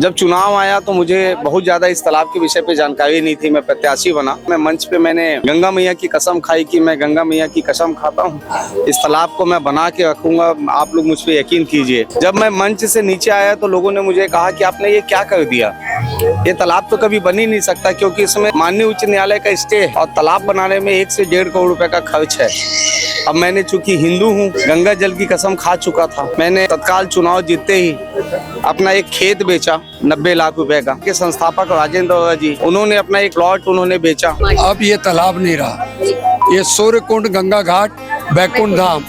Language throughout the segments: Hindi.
जब चुनाव आया तो मुझे बहुत ज्यादा इस तालाब के विषय पे जानकारी नहीं थी। मैं प्रत्याशी बना, मैं मंच पे मैंने गंगा मैया की कसम खाई कि मैं गंगा मैया की कसम खाता हूँ, इस तालाब को मैं बना के रखूंगा, आप लोग मुझ पे यकीन कीजिए। जब मैं मंच से नीचे आया तो लोगों ने मुझे कहा कि आपने ये क्या कर दिया, ये तालाब तो कभी बन ही नहीं सकता, क्योंकि इसमें माननीय उच्च न्यायालय का स्टे है और तालाब बनाने में 1 से 1.5 करोड़ रुपए का खर्च है। अब मैंने चूंकि हिंदू हूँ, गंगा जल की कसम खा चुका था, मैंने तत्काल चुनाव जीतते ही अपना एक खेत बेचा 90 लाख रुपए का। के संस्थापक राजेंद्र जी, उन्होंने अपना एक प्लॉट उन्होंने बेचा। अब ये तालाब नहीं रहा, ये सूर्यकुंड, गंगा घाट, बैकुंठ धाम,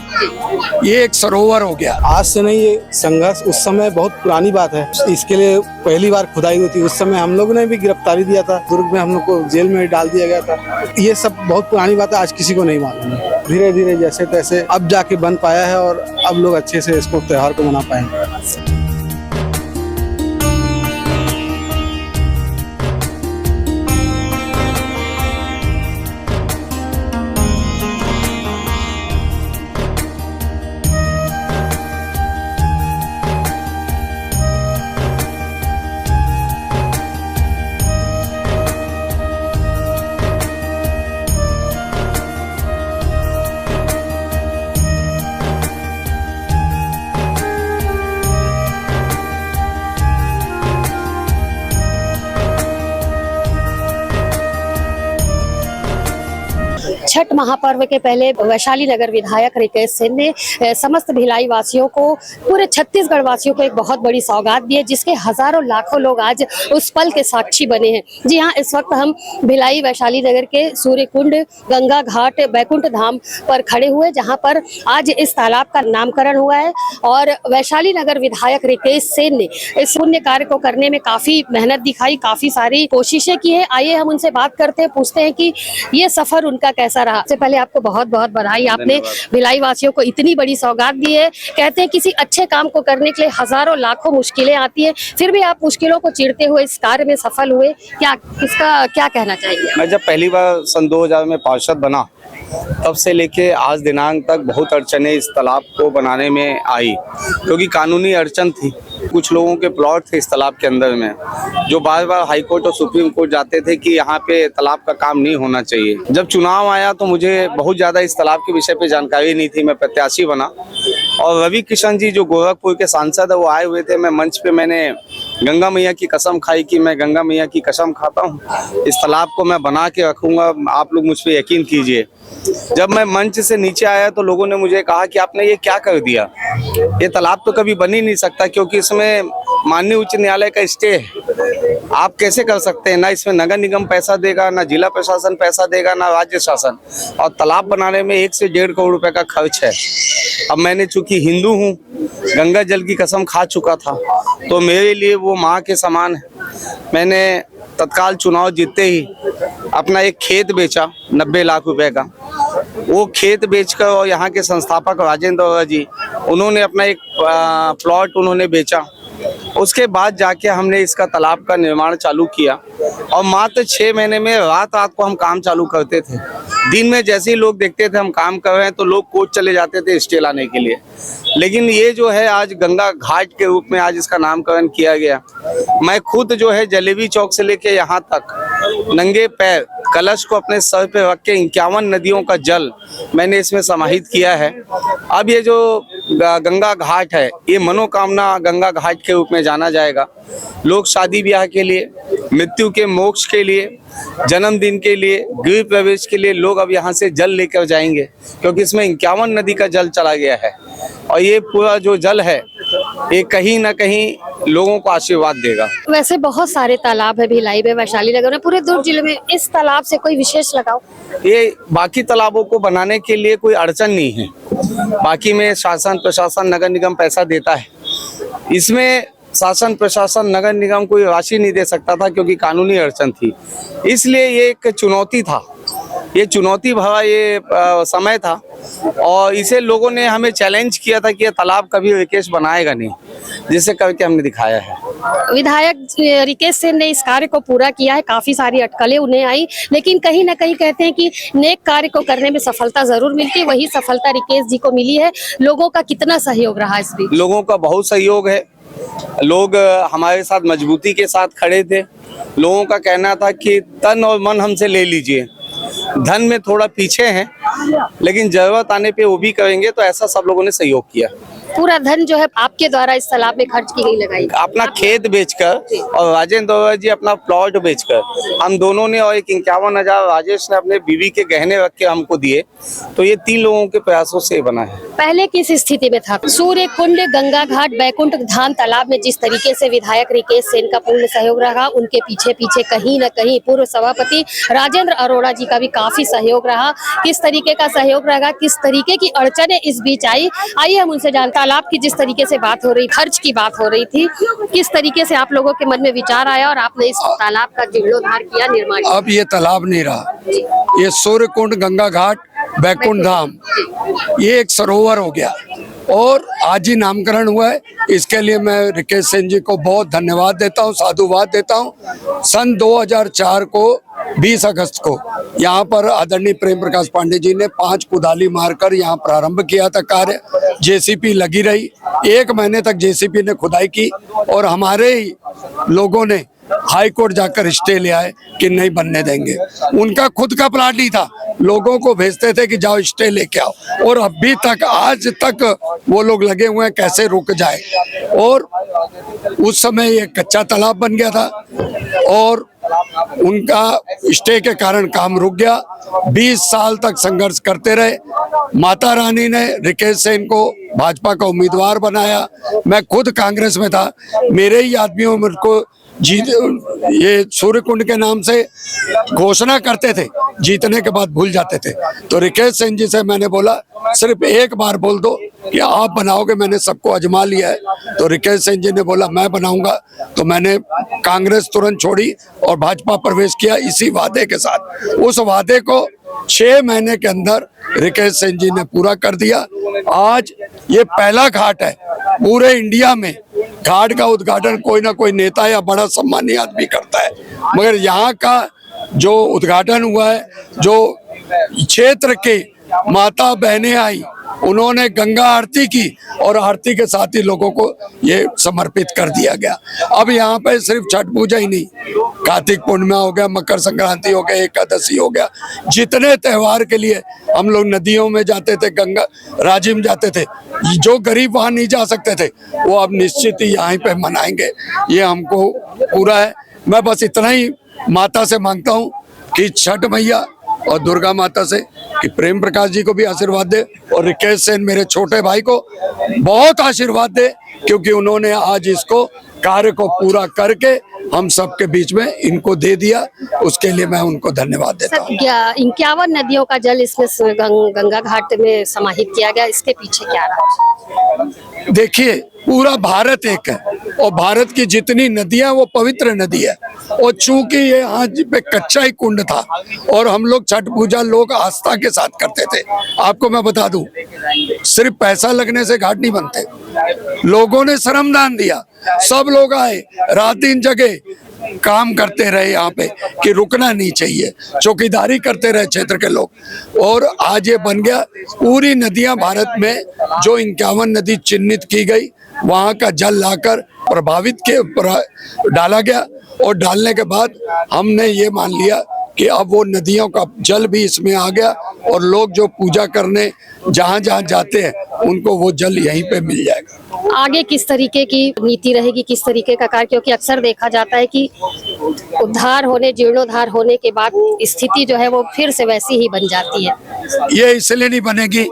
ये एक सरोवर हो गया। आज से नहीं, ये संघर्ष उस समय बहुत पुरानी बात है। इसके लिए पहली बार खुदाई हुई थी, उस समय हम लोग ने भी गिरफ्तारी दिया था, दुर्ग में हम लोग को जेल में डाल दिया गया था। ये सब बहुत पुरानी बात है, आज किसी को नहीं मालूम है। धीरे धीरे जैसे तैसे अब जाके बन पाया है और अब लोग अच्छे से इसको त्योहार को मना पाएंगे। छठ महापर्व के पहले वैशाली नगर विधायक रिकेश सिंह ने समस्त भिलाई वासियों को, पूरे छत्तीसगढ़ वासियों को एक बहुत बड़ी सौगात दी है, जिसके हजारों लाखों लोग आज उस पल के साक्षी बने हैं। जी हाँ, इस वक्त हम भिलाई वैशाली नगर के सूर्यकुंड, गंगा घाट, बैकुंठ धाम पर खड़े हुए, जहाँ पर आज इस तालाब का नामकरण हुआ है और वैशाली नगर विधायक रिकेश सिंह ने इस पुण्य कार्य को करने में काफी मेहनत दिखाई, काफी सारी कोशिशें की है। आइए हम उनसे बात करते हैं, पूछते हैं कि ये सफर उनका कैसा रहा। सबसे पहले आपको बहुत बहुत बधाई, आपने भिलाई वासियों को इतनी बड़ी सौगात दी है। कहते हैं किसी अच्छे काम को करने के लिए हजारों लाखों मुश्किलें आती है, फिर भी आप मुश्किलों को चीरते हुए इस कार्य में सफल हुए। क्या इसका क्या कहना चाहिए? मैं जब पहली बार सन 2000 में पार्षद बना, तब से लेके आज दिनांक तक बहुत अड़चनें इस तालाब को बनाने में आई, क्योंकि कानूनी अड़चन थी। कुछ लोगों के प्लॉट थे इस तालाब के अंदर में, जो बार बार हाई कोर्ट और सुप्रीम कोर्ट जाते थे कि यहाँ पे तालाब का काम नहीं होना चाहिए। जब चुनाव आया तो मुझे बहुत ज्यादा इस तालाब के विषय पे जानकारी नहीं थी। मैं प्रत्याशी बना और रवि किशन जी जो गोरखपुर के सांसद है वो आए हुए थे। मैं मंच पे मैंने गंगा मैया की कसम खाई कि मैं गंगा मैया की कसम खाता हूँ, इस तालाब को मैं बना के रखूंगा, आप लोग मुझ पे यकीन कीजिए। जब मैं मंच से नीचे आया तो लोगों ने मुझे कहा कि आपने ये क्या कर दिया, ये तालाब तो कभी बन ही नहीं सकता, क्योंकि इसमें माननीय उच्च न्यायालय का स्टे है, आप कैसे कर सकते हैं। ना इसमें नगर निगम पैसा देगा, ना जिला प्रशासन पैसा देगा, ना राज्य शासन, और तालाब बनाने में 1 से 1.5 करोड़ रुपए का खर्च है। अब मैंने चूंकि हिंदू हूँ, गंगा जल की कसम खा चुका था, तो मेरे लिए वो माँ के समान है। मैंने तत्काल चुनाव जीतते ही अपना एक खेत बेचा 90 लाख रुपए का। वो खेत बेचकर और यहाँ के संस्थापक राजेंद्र जी, उन्होंने अपना एक प्लॉट उन्होंने बेचा। उसके बाद जाके हमने इसका तालाब का निर्माण चालू किया और मात्र 6 महीने में रात रात को हम काम चालू करते थे। दिन में जैसे ही लोग देखते थे हम काम कर रहे हैं तो लोग कोच चले जाते थे स्टे लाने के लिए। लेकिन ये जो है आज गंगा घाट के रूप में आज इसका नामकरण किया गया। मैं खुद जो है जलेबी चौक से लेके यहाँ तक नंगे पैर कलश को अपने सर पे रख के 51 नदियों का जल मैंने इसमें समाहित किया है। अब ये जो गंगा घाट है, ये मनोकामना गंगा घाट के रूप में जाना जाएगा। लोग शादी ब्याह के लिए, मृत्यु के मोक्ष के लिए, जन्मदिन के लिए, गृह प्रवेश के लिए लोग अब यहाँ से जल लेकर जाएंगे, क्योंकि इसमें 51 नदी का जल चला गया है और ये पूरा जो जल है ये कहीं ना कहीं लोगों को आशीर्वाद देगा। वैसे बहुत सारे तालाब है भिलाई में, वैशाली नगर में, पूरे दुर्ग जिले में, इस तालाब से कोई विशेष लगाव? ये बाकी तालाबों को बनाने के लिए कोई अड़चन नहीं है, बाकी में शासन प्रशासन नगर निगम पैसा देता है। इसमें शासन प्रशासन नगर निगम कोई राशि नहीं दे सकता था, क्योंकि कानूनी अड़चन थी। इसलिए ये एक चुनौती था, ये चुनौती भरा ये समय था और इसे लोगों ने हमें चैलेंज किया था कि ये तालाब कभी रिकेश बनाएगा नहीं, जिसे करके हमने दिखाया है। विधायक रिकेश सिंह ने इस कार्य को पूरा किया है, काफी सारी अटकलें उन्हें आई, लेकिन कहीं ना कहीं कहते हैं कि नेक कार्य को करने में सफलता जरूर मिलती है, वही सफलता रिकेश जी को मिली है। लोगों का कितना सहयोग रहा इस बीच? लोगों का बहुत सहयोग है। लोग हमारे साथ मजबूती के साथ खड़े थे। लोगों का कहना था कि तन और मन हमसे ले लीजिए, धन में थोड़ा पीछे हैं लेकिन जरूरत आने पे वो भी करेंगे, तो ऐसा सब लोगों ने सहयोग किया। पूरा धन जो है आपके द्वारा इस तालाब में खर्च की गई, लगाई अपना खेत बेचकर और राजेंद्र दौरा जी अपना प्लॉट बेचकर, हम दोनों ने, और एक 51,000 राजेश ने अपने बीवी के गहने रख के हमको दिए। तो ये 3 लोगों के प्रयासों से बना है। पहले किस स्थिति में था? सूर्य कुंड, गंगा घाट, बैकुंठ धाम तालाब में जिस तरीके से विधायक रिकेश सेन का पूर्ण सहयोग रहा, उनके पीछे पीछे कहीं न कहीं पूर्व सभापति राजेंद्र अरोड़ा जी का भी काफी सहयोग रहा। किस तरीके का सहयोग रहा, किस तरीके की अड़चने इस बीच आई, आइए हम उनसे जानते। तालाब की जिस तरीके से बात हो रही, खर्च की बात हो रही थी, किस तरीके से आप लोगों के मन में विचार आया और आपने इस तालाब का जीर्णोद्धार किया, निर्माण? अब ये तालाब नहीं रहा, ये सूर्य कुंड, गंगा घाट, बैकुंठ धाम, ये एक सरोवर हो गया और आज ही नामकरण हुआ है। इसके लिए मैं रिकेश सेन जी को बहुत धन्यवाद देता हूँ, साधुवाद देता हूँ। सन 2004 को 20 अगस्त को यहाँ पर आदरणीय प्रेम प्रकाश पांडे जी ने 5 कुदाली मारकर यहाँ प्रारंभ किया था कार्य। जेसीपी लगी रही, 1 महीने तक जेसीपी ने खुदाई की और हमारे ही लोगों ने हाई कोर्ट जाकर स्टे ले आए कि नहीं बनने देंगे। उनका खुद का प्लाट ही था, लोगों को भेजते थे कि जाओ स्टे लेके आओ, और अभी तक आज तक वो लोग लगे हुए हैं कैसे रुक जाए। और उस समय ये कच्चा तालाब बन गया था और उनका स्टे के कारण काम रुक गया। 20 साल तक संघर्ष करते रहे। माता रानी ने रिकेश सेन को भाजपा का उम्मीदवार बनाया। मैं खुद कांग्रेस में था, मेरे ही आदमियों मुझको जीत, ये सूर्य कुंड के नाम से घोषणा करते थे, जीतने के बाद भूल जाते थे। तो रिकेश सेन जी से मैंने बोला सिर्फ एक बार बोल दो कि आप बनाओगे, मैंने सबको आजमा लिया है। तो रिकेश सेन जी ने बोला मैं बनाऊंगा। तो मैंने कांग्रेस तुरंत छोड़ी और भाजपा प्रवेश किया इसी वादे के साथ। उस वादे को 6 महीने के अंदर रिकेश सेन जी ने पूरा कर दिया। आज ये पहला घाट है पूरे इंडिया में, घाट का उद्घाटन कोई ना कोई नेता या बड़ा सम्मानीय आदमी करता है, मगर यहाँ का जो उद्घाटन हुआ है, जो क्षेत्र के माता बहनें आई, उन्होंने गंगा आरती की और आरती के साथ ही लोगों को ये समर्पित कर दिया गया। अब यहाँ पे सिर्फ छठ पूजा ही नहीं, कार्तिक पूर्णिमा हो गया, मकर संक्रांति हो गया, एकादशी हो गया, जितने त्योहार के लिए हम लोग नदियों में जाते थे, गंगा राजिम जाते थे, जो गरीब वहाँ नहीं जा सकते थे वो अब निश्चित ही यहाँ पे मनाएंगे। ये हमको पूरा है। मैं बस इतना ही माता से मांगता हूँ कि छठ मैया और दुर्गा माता से कि प्रेम प्रकाश जी को भी आशीर्वाद दे और रिकेश सेन मेरे छोटे भाई को बहुत आशीर्वाद दे, क्योंकि उन्होंने आज इसको कार्य को पूरा करके हम सबके बीच में इनको दे दिया। उसके लिए मैं उनको धन्यवाद देता हूँ। 51 नदियों का जल इसमें गंगा घाट में समाहित किया गया, इसके पीछे क्या रहा? देखिए पूरा भारत एक है और भारत की जितनी नदियां वो पवित्र नदी है, और चूंकि ये यहाँ पे कच्चा ही कुंड था और हम लोग छठ पूजा लोग आस्था के साथ करते थे। आपको मैं बता दूं, सिर्फ पैसा लगने से घाट नहीं बनते, लोगों ने श्रमदान दिया, सब लोग आए, रात दिन जगे, काम करते रहे यहाँ पे कि रुकना नहीं चाहिए, चौकीदारी करते रहे क्षेत्र के लोग, और आज ये बन गया। पूरी नदियां भारत में जो 51 नदी चिन्हित की गई वहाँ का जल लाकर प्रभावित के डाला गया, और डालने के बाद हमने ये मान लिया कि अब वो नदियों का जल भी इसमें आ गया और लोग जो पूजा करने जहाँ जहाँ जाते हैं उनको वो जल यहीं पे मिल जाएगा। आगे किस तरीके की नीति रहेगी, किस तरीके का कार्य? क्योंकि अक्सर देखा जाता है कि उद्धार होने, जीर्णोद्धार होने के बाद स्थिति जो है वो फिर से वैसी ही बन जाती है। ये इसलिए नहीं बनेगी,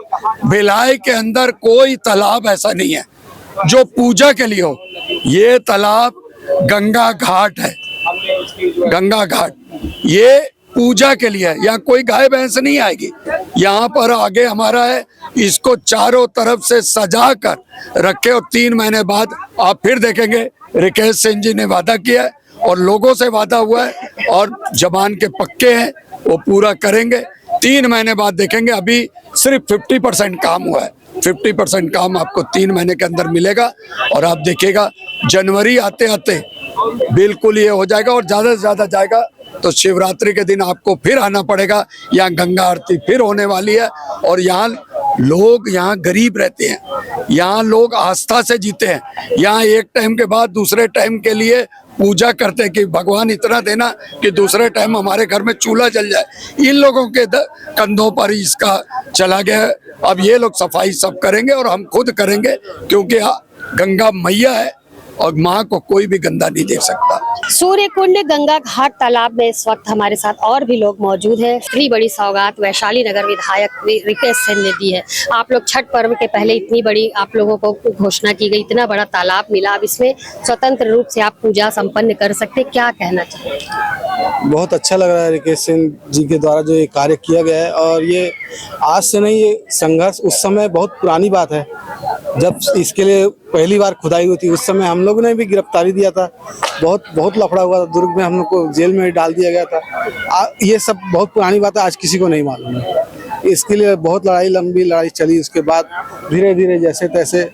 भिलाई के अंदर कोई तालाब ऐसा नहीं है जो पूजा के लिए हो। ये तालाब गंगा घाट है, गंगा घाट ये पूजा के लिए है। यहाँ कोई गाय भैंस नहीं आएगी। यहाँ पर आगे हमारा है, इसको चारों तरफ से सजा कर रखे और 3 महीने बाद आप फिर देखेंगे। रिकेश सेन जी ने वादा किया है और लोगों से वादा हुआ है और जबान के पक्के हैं, वो पूरा करेंगे। 3 महीने बाद देखेंगे। अभी सिर्फ 50% काम हुआ है, 50% काम आपको 3 महीने के अंदर मिलेगा और आप देखिएगा जनवरी आते आते बिल्कुल ये हो जाएगा। और ज्यादा से ज्यादा जाएगा तो शिवरात्रि के दिन आपको फिर आना पड़ेगा। यहाँ गंगा आरती फिर होने वाली है और यहाँ लोग यहाँ गरीब रहते हैं, यहाँ लोग आस्था से जीते हैं। यहाँ एक टाइम के बाद दूसरे टाइम के लिए पूजा करते हैं कि भगवान इतना देना कि दूसरे टाइम हमारे घर में चूल्हा जल जाए। इन लोगों के कंधों पर इसका चला गया है। अब ये लोग सफाई सब करेंगे और हम खुद करेंगे, क्योंकि गंगा मैया है और माँ को कोई भी गंदा नहीं देख सकता। सूर्य कुंड गंगा घाट तालाब में इस वक्त हमारे साथ और भी लोग मौजूद हैं। इतनी बड़ी सौगात वैशाली नगर विधायक रिकेश सेन ने दी है। आप लोग छठ पर्व के पहले इतनी बड़ी आप लोगों को घोषणा की गई, इतना बड़ा तालाब मिला, अब इसमें स्वतंत्र रूप से आप पूजा संपन्न कर सकते, क्या कहना चाहिए? बहुत अच्छा लग रहा है रिकेश सेन जी के द्वारा जो ये कार्य किया गया है। और ये आज से नहीं, ये संघर्ष उस समय बहुत पुरानी बात है। जब इसके लिए पहली बार खुदाई हुई थी उस समय हम लोग ने भी गिरफ्तारी दिया था। बहुत लफड़ा हुआ था, दुर्ग में हम लोग को जेल में डाल दिया गया था। ये सब बहुत पुरानी बात है, आज किसी को नहीं मालूम है। इसके लिए बहुत लंबी लड़ाई चली, उसके बाद धीरे धीरे जैसे तैसे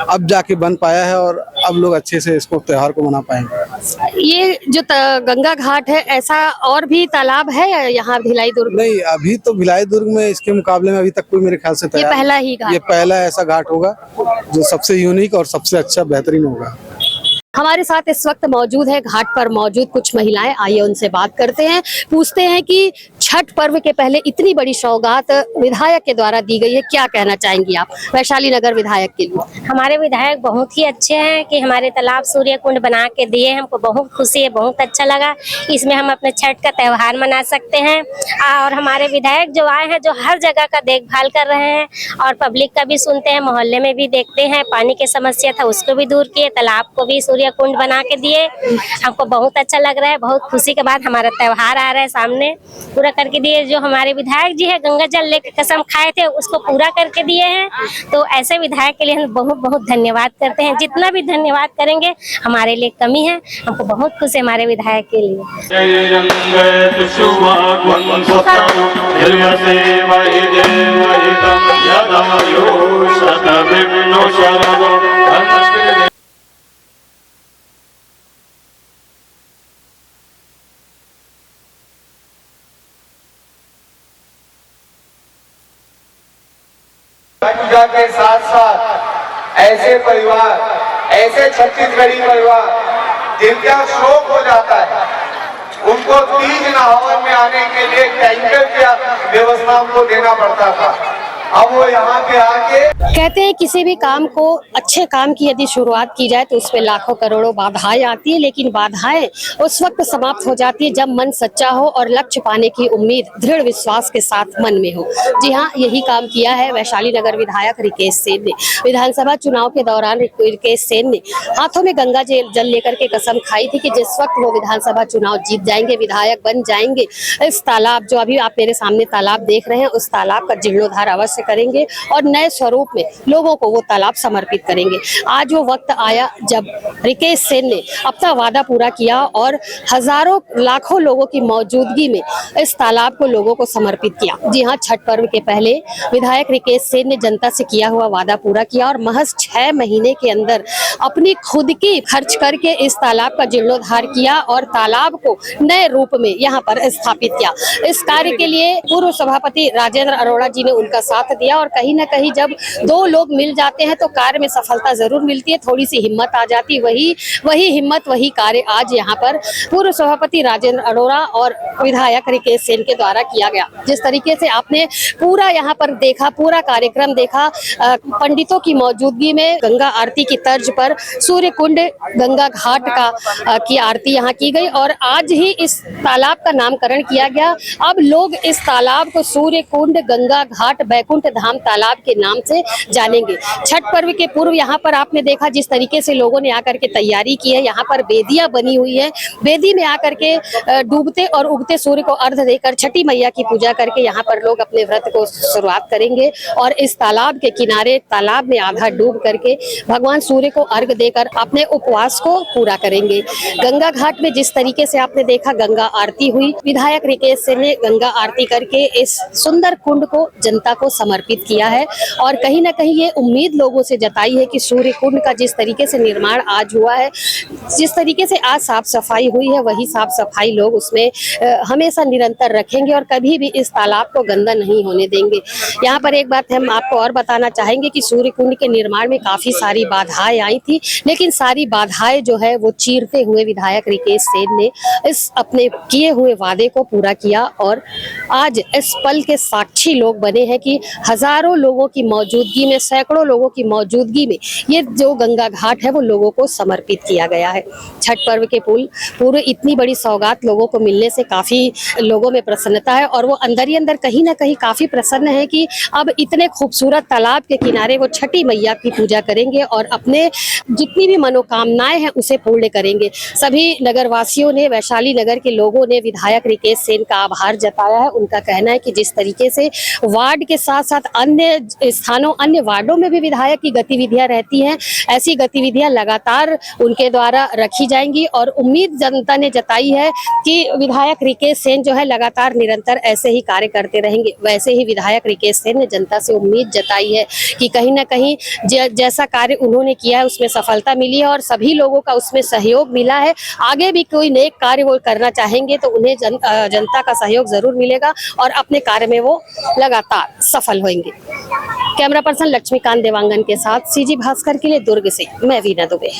अब जाके बन पाया है और अब लोग अच्छे से इसको त्योहार को मना पाएंगे। ये जो गंगा घाट है, ऐसा और भी तालाब है यहाँ भिलाई दुर्ग? नहीं, अभी तो भिलाई दुर्ग में इसके मुकाबले में अभी तक कोई मेरे ख्याल से ये पहला ही घाट, ये पहला ऐसा घाट होगा जो सबसे यूनिक और सबसे अच्छा बेहतरीन होगा। हमारे साथ इस वक्त मौजूद है घाट पर मौजूद कुछ महिलाएं, आइए उनसे बात करते हैं, पूछते हैं कि छठ पर्व के पहले इतनी बड़ी सौगात विधायक के द्वारा दी गई है, क्या कहना चाहेंगी आप वैशाली नगर विधायक के लिए? हमारे विधायक बहुत ही अच्छे हैं कि हमारे तालाब सूर्य कुंड बना के दिए, हमको बहुत खुशी है, बहुत अच्छा लगा। इसमें हम अपने छठ का त्योहार मना सकते हैं। और हमारे विधायक जो आए हैं, जो हर जगह का देखभाल कर रहे हैं और पब्लिक का भी सुनते हैं, मोहल्ले में भी देखते हैं, पानी की समस्या था उसको भी दूर किए, तालाब को भी सूर्य कुंड बना के दिए। हमको बहुत अच्छा लग रहा है, बहुत खुशी के बाद हमारा त्योहार आ रहा है सामने, पूरा करके दिए। जो हमारे विधायक जी है, गंगा जल लेके कसम खाए थे, उसको पूरा करके दिए हैं। तो ऐसे विधायक के लिए हम बहुत बहुत धन्यवाद करते हैं। जितना भी धन्यवाद करेंगे हमारे लिए कमी है। हमको बहुत खुशी है हमारे विधायक के लिए। पूजा के साथ साथ ऐसे परिवार, ऐसे छत्तीसगढ़ी परिवार जिनका शौक हो जाता है, उनको तीज नहावन में आने के लिए टैंकर की व्यवस्था उनको देना पड़ता था। अब वो यहाँ पे आके कहते हैं किसी भी काम को, अच्छे काम की यदि शुरुआत की जाए तो उसमें लाखों करोड़ों बाधाएं आती है, लेकिन बाधाएं उस वक्त समाप्त हो जाती है जब मन सच्चा हो और लक्ष्य पाने की उम्मीद दृढ़ विश्वास के साथ मन में हो। जी हाँ, यही काम किया है वैशाली नगर विधायक रिकेश सेन ने। विधानसभा चुनाव के दौरान रिकेश सेन ने हाथों में गंगा जल लेकर के कसम खाई थी कि जिस वक्त वो विधानसभा चुनाव जीत जाएंगे, विधायक बन जाएंगे, इस तालाब, जो अभी आप मेरे सामने तालाब देख रहे हैं, उस तालाब का जीर्णोद्धार अवश्य करेंगे और नए स्वरूप में लोगों को वो तालाब समर्पित करेंगे। आज वो वक्त आया जब रिकेश सेन ने अपना वादा पूरा किया और हजारों लाखों लोगों की मौजूदगी में इस तालाब को लोगों को समर्पित किया। जी हाँ, छठ पर्व के पहले विधायक रिकेश सेन ने जनता से किया हुआ वादा पूरा किया और महज 6 महीने के अंदर अपनी खुद की खर्च करके इस तालाब का जीर्णोद्धार किया और तालाब को नए रूप में यहाँ पर स्थापित किया। इस कार्य के लिए पूर्व सभापति राजेंद्र अरोड़ा जी ने उनका साथ दिया और कहीं ना कहीं जब दो लोग मिल जाते हैं तो कार्य में सफलता जरूर मिलती है, थोड़ी सी हिम्मत आ जाती, वही हिम्मत, वही कार्य आज यहाँ पर पूर्व सभापति राजेंद्र अरोड़ा और विधायक रिकेश सेन के द्वारा किया गया। जिस तरीके से आपने पूरा यहाँ पर देखा, पूरा कार्यक्रम देखा, पंडितों की मौजूदगी में गंगा आरती की तर्ज पर सूर्य कुंड गंगा घाट का की आरती यहाँ की गई और आज ही इस तालाब का नामकरण किया गया। अब लोग इस तालाब को सूर्य कुंड गंगा घाट बैकुंठ धाम तालाब के नाम से जानेंगे। छठ पर्व के पूर्व यहाँ पर आपने देखा जिस तरीके से लोगों ने आकर के तैयारी की है, यहाँ पर बेदियां बनी हुई है, बेदी में आकर के डूबते और उगते सूर्य को अर्घ देकर छठी मैया की पूजा करके यहाँ पर लोग अपने व्रत को शुरुआत करेंगे और इस तालाब के किनारे तालाब में आधा डूब करके भगवान सूर्य को अर्घ देकर अपने उपवास को पूरा करेंगे। गंगा घाट में जिस तरीके से आपने देखा गंगा आरती हुई, विधायक रिकेश सेन ने गंगा आरती करके इस सुंदर कुंड को जनता को समर्पित किया है। और कहीं ना कहीं ये उम्मीद लोगों से जताई है कि सूर्य कुंड का जिस तरीके से निर्माण आज हुआ है, जिस तरीके से आज साफ सफाई हुई है, वही साफ सफाई लोग उसमें हमेशा निरंतर रखेंगे और कभी भी इस तालाब को गंदा नहीं होने देंगे। यहाँ पर एक बात हम आपको और बताना चाहेंगे कि सूर्य कुंड के निर्माण में काफी सारी बाधाएं आई थी, लेकिन सारी बाधाएं जो है वो चीरते हुए विधायक रिकेश सेन ने इस अपने किए हुए वादे को पूरा किया और आज इस पल के साक्षी लोग बने हैं कि हजारों लोगों की मौजूदगी में, सैकड़ों लोगों की मौजूदगी में ये जो गंगा घाट है वो लोगों को समर्पित किया गया है। छठ पर्व के पूरे इतनी बड़ी सौगात लोगों को मिलने से काफी लोगों में प्रसन्नता है और वो अंदर ही अंदर कहीं ना कहीं काफी प्रसन्न है कि अब इतने खूबसूरत तालाब के किनारे वो छठी मैया की पूजा करेंगे और अपने जितनी भी मनोकामनाएं हैं उसे पूर्ण करेंगे। सभी नगरवासियों ने, वैशाली नगर के लोगों ने विधायक रिकेश सेन का आभार जताया है। उनका कहना है कि जिस तरीके से वार्ड के साथ साथ अन्य स्थानों, अन्य वार्डों में भी विधायक की गतिविधियां रहती हैं, ऐसी गतिविधियां लगातार उनके द्वारा रखी जाएंगी और उम्मीद जनता ने जताई है कि विधायक रिकेश सेन जो है लगातार निरंतर ऐसे ही कार्य करते रहेंगे। वैसे ही विधायक रिकेश सेन ने जनता से उम्मीद जताई है कि कहीं ना कहीं जैसा कार्य उन्होंने किया है उसमें सफलता मिली है और सभी लोगों का उसमें सहयोग मिला है। आगे भी कोई नेक कार्य वो करना चाहेंगे तो उन्हें जनता का सहयोग जरूर मिलेगा और अपने कार्य में वो लगातार सफल होंगे। कैमरा पर्सन लक्ष्मीकांत देवांगन के साथ सीजी भास्कर के लिए दुर्ग से मैं वीना दुबे।